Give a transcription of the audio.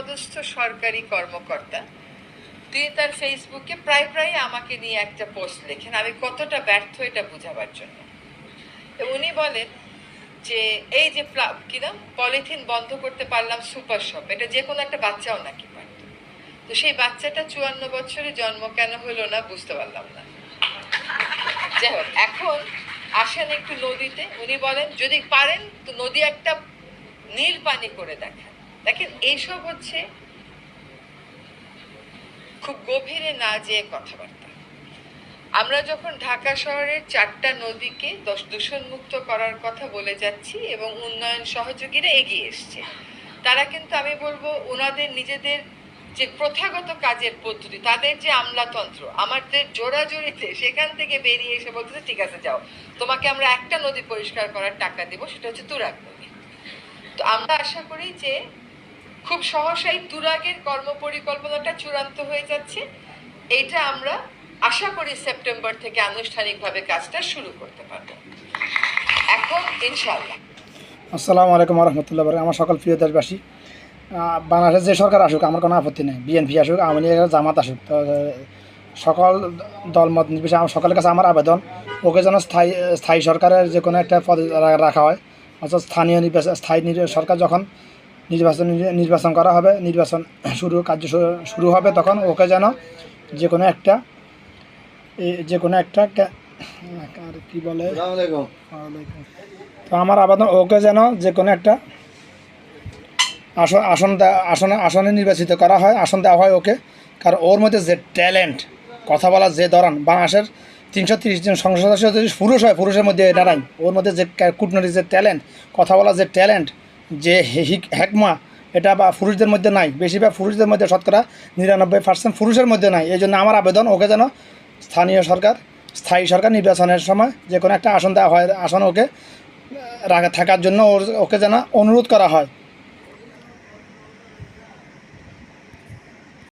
পদস্থ সরকারি কর্মকর্তা, তিনি তার ফেসবুকে প্রায় আমাকে নিয়ে একটা পোস্ট লেখেন আমি কতটা ব্যর্থ এটা বোঝাবার জন্য। উনি বলেন যে এই যে কিনা পলিথিন বন্ধ করতে পারলাম সুপার শপ, এটা যে কোনো একটা বাচ্চাও নাকি পারত, তো সেই বাচ্চাটা 54 বছরে জন্ম কেন হলো না বুঝতে পারলাম না। যাই হোক, এখন আসেন একটু নদীতে। উনি বলেন যদি পারেন তো নদী একটা নীল পানি করে দেখান। দেখেন এইসব হচ্ছে খুব গভীরে না যেয়ে কথাবার্তা। আমরা যখন ঢাকা শহরের 4টা নদীকে দূষণমুক্ত করার কথা বলে যাচ্ছি এবং উন্নয়ন সহযোগীরা এগিয়ে এসছে, তারা কিন্তু আমি বলবো ওনাদের নিজেদের যে প্রথাগত কাজের পদ্ধতি, তাদের যে আমলাতন্ত্র, আমাদের জোরাজোরিতে সেখান থেকে বেরিয়ে এসে বলতেছে ঠিক আছে যাও, তোমাকে আমরা একটা নদী পরিষ্কার করার টাকা দেবো, সেটা হচ্ছে তুরাগ নদী। তো আমরা আশা করি যে খুব সহসাই তুরাগের কর্মপরিকল্পনাটা চূড়ান্ত হয়ে যাচ্ছে। এটা আমরা আশা করি সেপ্টেম্বর থেকে আনুষ্ঠানিকভাবে কাজটা শুরু করতে পারবো এখন ইনশাআল্লাহ। আসসালামু আলাইকুম রহমতুল্লাহ। আমার সকল প্রিয় দেশবাসী, বাংলাদেশের যে সরকার আসুক আমার কোনো আপত্তি নেই, বিএনপি আসুক, আওয়ামী লীগ, জামাত আসুক, তো সকল দলমত নির্বিশেষে আমার সকলের কাছে আমার আবেদন, ওকে যেন স্থায়ী সরকারের যে কোনো একটা পদে রাখা হয়, অর্থাৎ স্থায়ী সরকার যখন নির্বাচন করা হবে, নির্বাচন শুরু হবে, তখন ওকে যেন যে কোনো একটা কি বলে, তো আমার আবেদন ওকে যেন যে কোনো একটা আসনে নির্বাচিত করা হয়, আসন দেওয়া হয় ওকে। কারণ ওর মধ্যে যে ট্যালেন্ট, কথা বলার যে ধরন, বাংলাদেশের 330 জন সংসদ সদস্য যদি পুরুষ হয়, পুরুষের মধ্যে এটা নাই, ওর মধ্যে যে কূটনৈতিক যে ট্যালেন্ট, কথা বলার যে ট্যালেন্ট, যে হেকমা, এটা বা পুরুষদের মধ্যে নাই। বেশিরভাগ পুরুষদের মধ্যে, শতকরা 99% পুরুষের মধ্যে নাই। এই জন্য আমার আবেদন ওকে যেন স্থায়ী সরকার নির্বাচনের সময় যে কোনো একটা আসন দেওয়া হয়, আসন ওকে থাকার জন্য ওকে যেন অনুরোধ করা হয়।